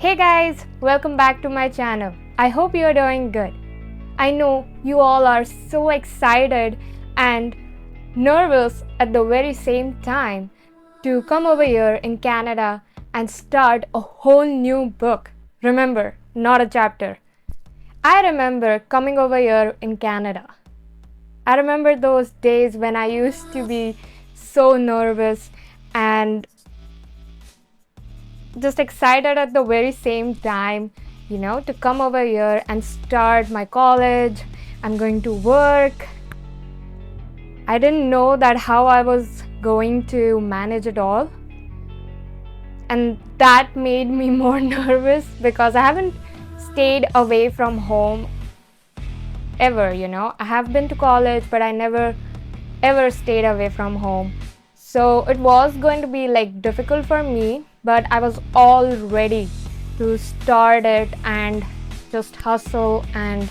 Hey guys, welcome back to my channel. I hope you are doing good. I know you all are so excited and nervous at the very same time to come over here in Canada and start a whole new book. Remember, not a chapter. I remember coming over here in Canada. I remember those days when I used to be so nervous and just excited at the very same time, to come over here and start my college. I'm going to work. I didn't know that how I was going to manage it all. And that made me more nervous because I haven't stayed away from home ever, I have been to college, but I never ever stayed away from home. So it was going to be difficult for me, but I was all ready to start it and just hustle and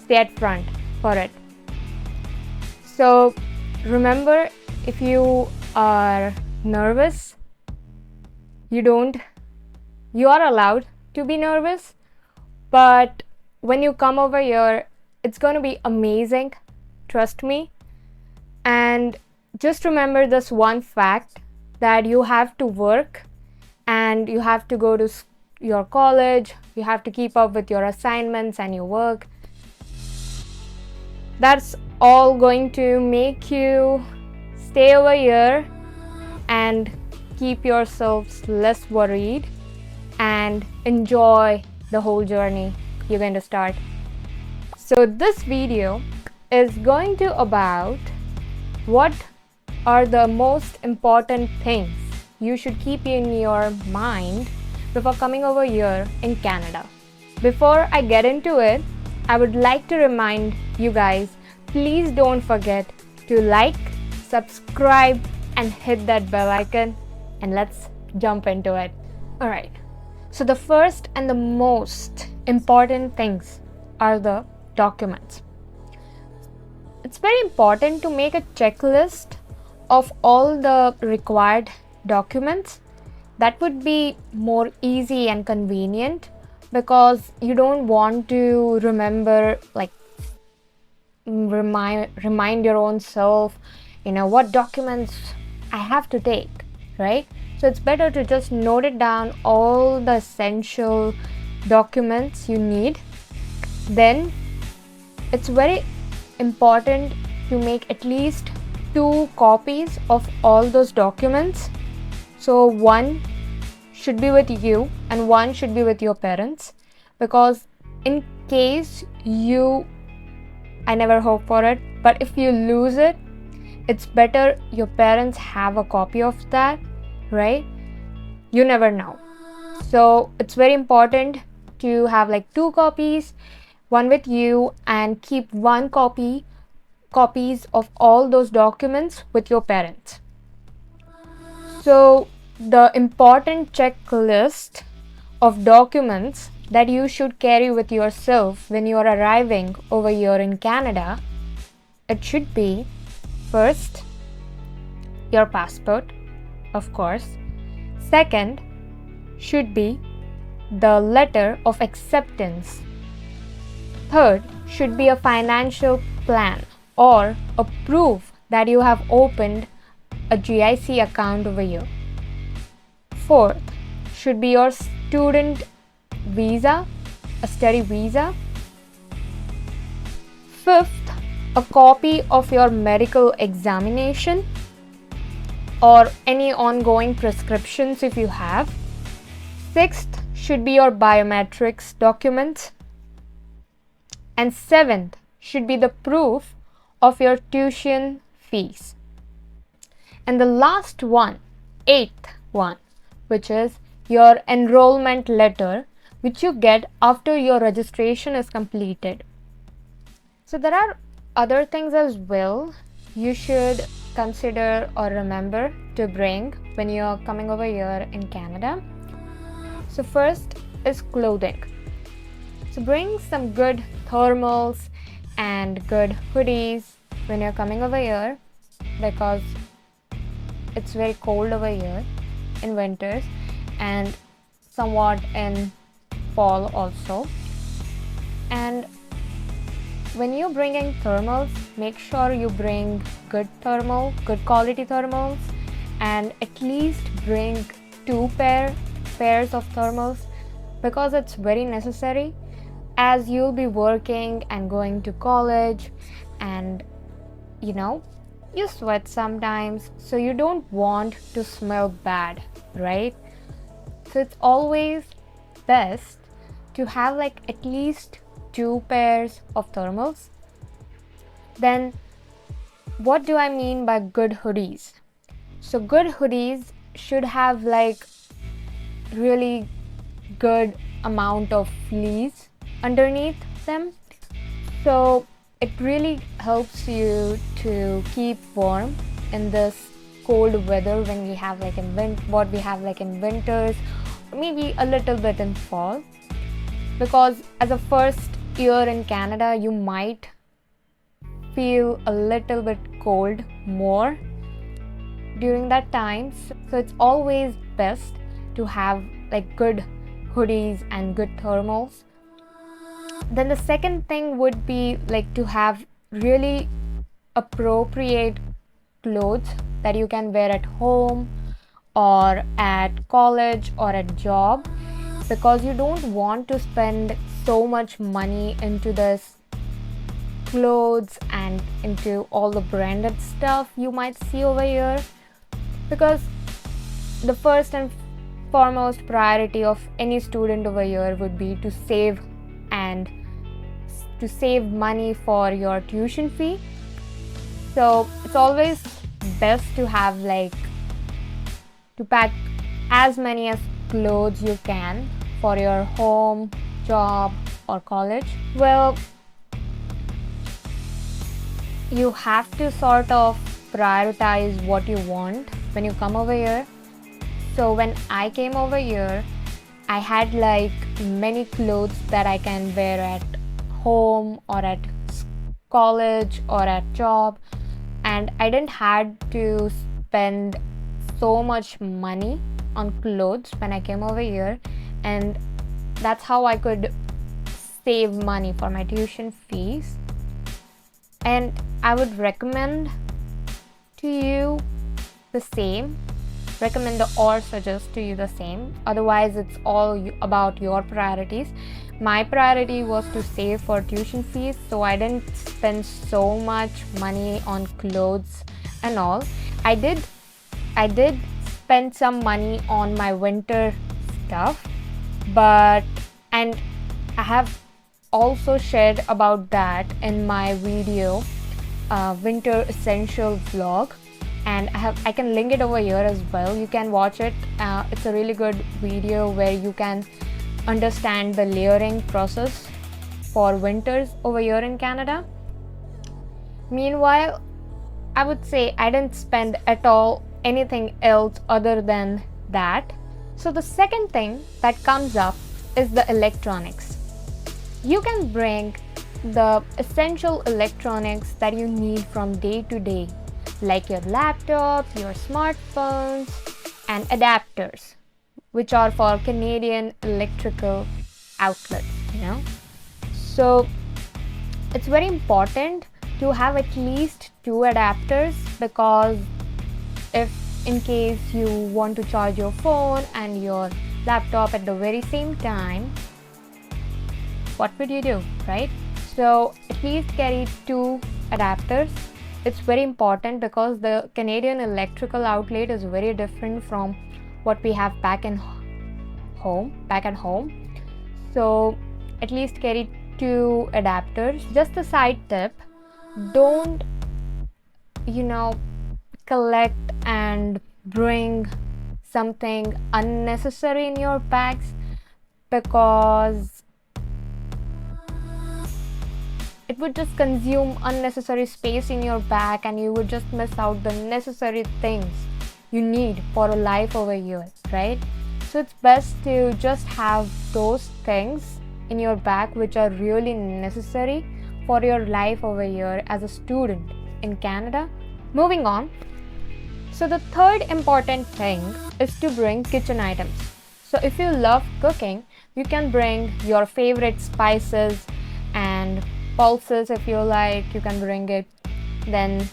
stay at front for it. So remember, if you are nervous, you are allowed to be nervous, but when you come over here, it's going to be amazing. Trust me. And just remember this one fact, that you have to work and you have to go to your college, you have to keep up with your assignments and your work. That's all going to make you stay over here and keep yourselves less worried and enjoy the whole journey you're going to start. So this video is going to about what are the most important things you should keep in your mind before coming over here in Canada. Before I get into it, I would like to remind you guys, please don't forget to like, subscribe and hit that bell icon, and let's jump into it. Alright, so the first and the most important things are the documents. It's very important to make a checklist of all the required documents. That would be more easy and convenient because you don't want to remind your own self, what documents I have to take, right? So it's better to just note it down, all the essential documents you need. Then it's very important to make at least 2 copies of all those documents. So one should be with you and one should be with your parents, because in case I never hope for it, but if you lose it, it's better your parents have a copy of that, right? You never know. So it's very important to have 2 copies, one with you, and keep 1 copies of all those documents with your parents. So the important checklist of documents that you should carry with yourself when you are arriving over here in Canada, it should be first your passport, of course. Second should be the letter of acceptance. Third should be a financial plan or a proof that you have opened a GIC account over here. Fourth should be your student visa, a study visa. Fifth, a copy of your medical examination or any ongoing prescriptions if you have. Sixth should be your biometrics documents. And seventh should be the proof of your tuition fees. And the last one, 8th one, which is your enrollment letter, which you get after your registration is completed. So there are other things as well you should consider or remember to bring when you're coming over here in Canada. So first is clothing. So bring some good thermals and good hoodies when you're coming over here, because it's very cold over here in winters, and somewhat in fall also. And when you're bringing thermals, make sure you bring good quality thermals, and at least bring two pairs of thermals, because it's very necessary as you'll be working and going to college, and you sweat sometimes, so you don't want to smell bad, right? So it's always best to have like at least two pairs of thermals. Then what do I mean by good hoodies? So good hoodies should have like really good amount of fleece underneath them, so it really helps you to keep warm in this cold weather when we have like what we have like in winters, maybe a little bit in fall. Because as a first year in Canada, you might feel a little bit cold more during that time, so it's always best to have like good hoodies and good thermals. Then the second thing would be like to have really appropriate clothes that you can wear at home or at college or at job, because you don't want to spend so much money into this clothes and into all the branded stuff you might see over here. Because the first and foremost priority of any student over here would be to save money for your tuition fee. So it's always best to have like to pack as many as clothes you can for your home, job or college. Well, you have to sort of prioritize what you want when you come over here. So when I came over here, I had like many clothes that I can wear at home or at college or at job, and I didn't had to spend so much money on clothes when I came over here, and that's how I could save money for my tuition fees. And I would recommend to you the same, or suggest to you the same. Otherwise, it's all about your priorities. My priority was to save for tuition fees, so I didn't spend so much money on clothes and all. I did spend some money on my winter stuff, and I have also shared about that in my video, winter essential vlog, and I can link it over here as well. You can watch it. It's a really good video where you can understand the layering process for winters over here in Canada. Meanwhile, I would say I didn't spend at all anything else other than that. So the second thing that comes up is the electronics. You can bring the essential electronics that you need from day to day, like your laptops, your smartphones, and adapters, which are for Canadian electrical outlets, So it's very important to have at least two adapters, because if in case you want to charge your phone and your laptop at the very same time, what would you do, right? So at least carry two adapters. It's very important because the Canadian electrical outlet is very different from what we have back at home. So at least carry two adapters. Just a side tip, don't collect and bring something unnecessary in your bags, because it would just consume unnecessary space in your bag, and you would just miss out the necessary things you need for a life over here, right? So it's best to just have those things in your bag which are really necessary for your life over here as a student in Canada. Moving on. So the third important thing is to bring kitchen items. So if you love cooking, you can bring your favorite spices and pulses. If you like, you can bring it. Then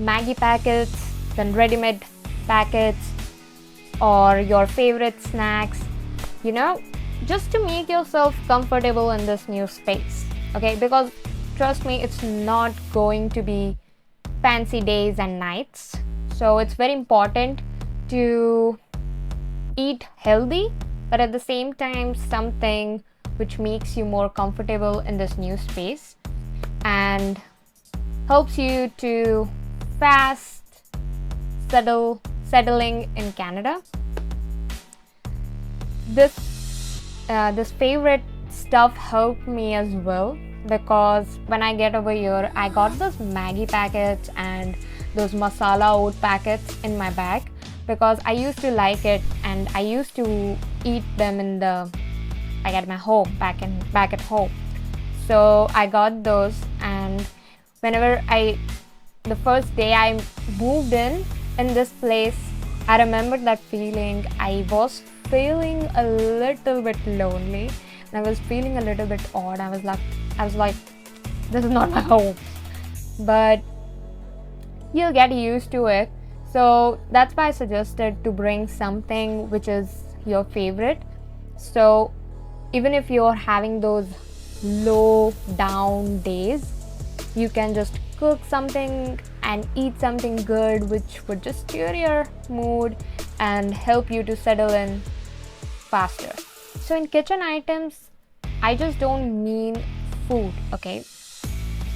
Maggi packets, then ready-made packets, or your favorite snacks, you know, just to make yourself comfortable in this new space. Okay, because trust me, it's not going to be fancy days and nights. So it's very important to eat healthy, but at the same time, something which makes you more comfortable in this new space and helps you to fast settling in Canada. This favorite stuff helped me as well, because when I get over here, I got those Maggi packets and those masala oat packets in my bag, because I used to like it and I used to eat them like at my home, back at home. So I got those, and whenever the first day I moved in this place, I remember that feeling. I was feeling a little bit lonely and I was feeling a little bit odd. I was like, this is not my home. But you'll get used to it. So that's why I suggested to bring something which is your favorite. So even if you're having those low down days, you can just cook something and eat something good which would just cheer your mood and help you to settle in faster. So in kitchen items, I just don't mean food, okay?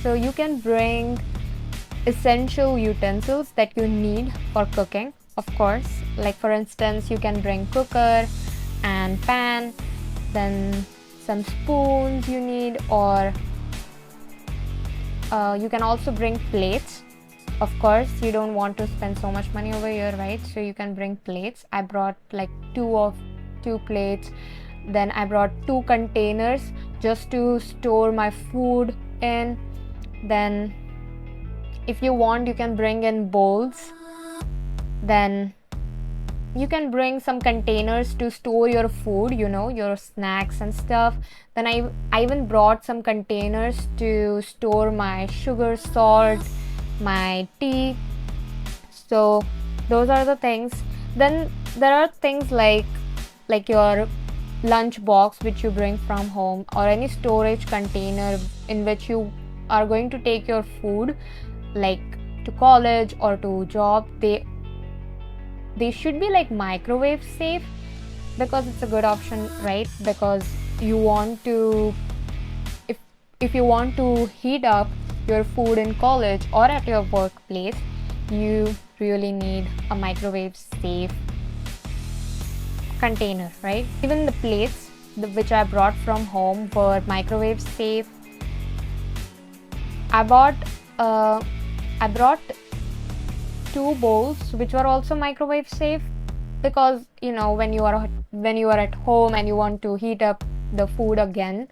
So you can bring essential utensils that you need for cooking, of course. Like for instance, you can bring cooker and pan, then some spoons you need, or you can also bring plates. Of course, you don't want to spend so much money over here, right? So you can bring plates. I brought like two plates. Then I brought 2 containers just to store my food in. Then if you want, you can bring in bowls. Then you can bring some containers to store your food, your snacks and stuff. Then I even brought some containers to store my sugar, salt, my tea. So those are the things. Then there are things like your lunch box which you bring from home, or any storage container in which you are going to take your food, like to college or to job. They should be like microwave safe, because it's a good option, right? Because you want to, if you want to heat up your food in college or at your workplace, you really need a microwave safe container, right? Even the plates which I brought from home were microwave safe. I brought 2 bowls which were also microwave safe, because when you are at home and you want to heat up the food again,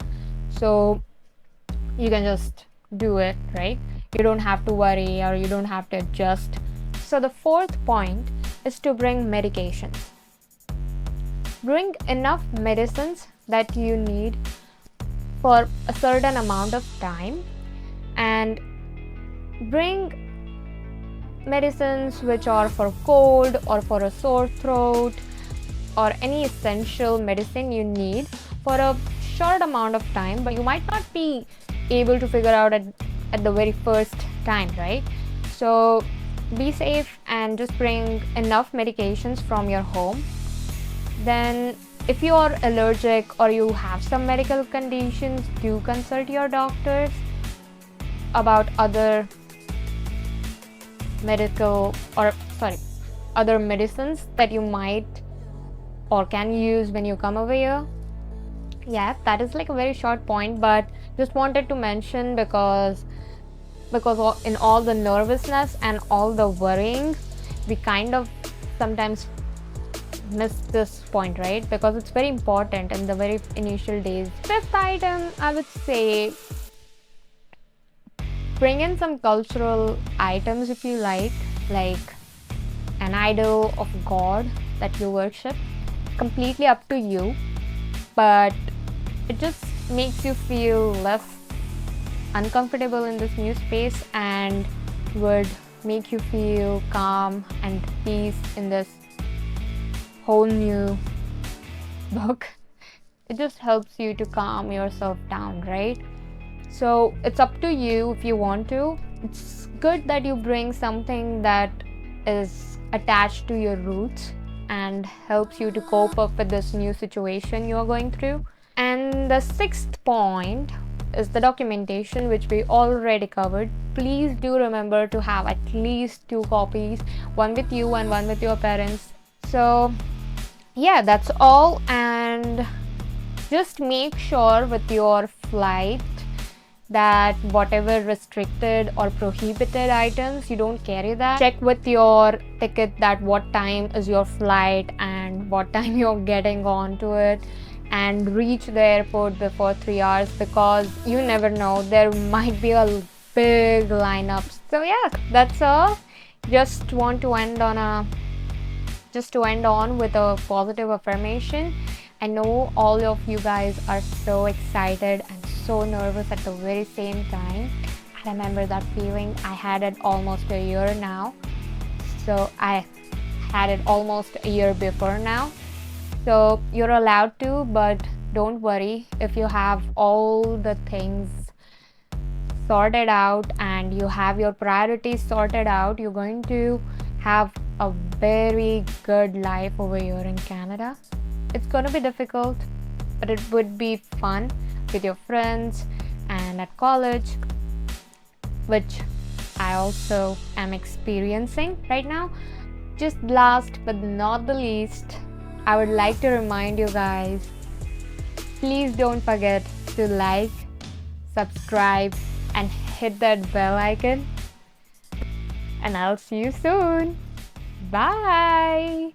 so you can just do it, right? You don't have to worry, or you don't have to adjust. So the 4th point is to bring medications. Bring enough medicines that you need for a certain amount of time, and bring medicines which are for cold or for a sore throat, or any essential medicine you need for a short amount of time, but you might not be able to figure out at the very first time, right? So be safe and just bring enough medications from your home. Then if you are allergic or you have some medical conditions, do consult your doctors about other medicines that you might or can use when you come over here. Yeah, that is like a very short point, but just wanted to mention, because in all the nervousness and all the worrying, we kind of sometimes miss this point, right? Because it's very important in the very initial days. 5th item, I would say, bring in some cultural items if you like an idol of God that you worship. completely up to you, but it just makes you feel less uncomfortable in this new space and would make you feel calm and peace in this whole new book. It just helps you to calm yourself down, right? So it's up to you if you want to. It's good that you bring something that is attached to your roots and helps you to cope up with this new situation you are going through. And the sixth point is the documentation, which we already covered. Please do remember to have at least 2 copies, one with you and one with your parents. So yeah, that's all. And just make sure with your flight that whatever restricted or prohibited items, you don't carry that. Check with your ticket that what time is your flight and what time you're getting onto it, and reach the airport before 3 hours, because you never know, there might be a big lineup. So yeah, that's all. Just want to end on with a positive affirmation. I know all of you guys are so excited and so nervous at the very same time. I remember that feeling. I had it almost a year now. So I had it almost a year before now. So you're allowed to, but don't worry. If you have all the things sorted out and you have your priorities sorted out, you're going to have a very good life over here in Canada. It's going to be difficult, but it would be fun with your friends and at college, which I also am experiencing right now. Just last but not the least, I would like to remind you guys, please don't forget to like, subscribe, and hit that bell icon. And I'll see you soon. Bye.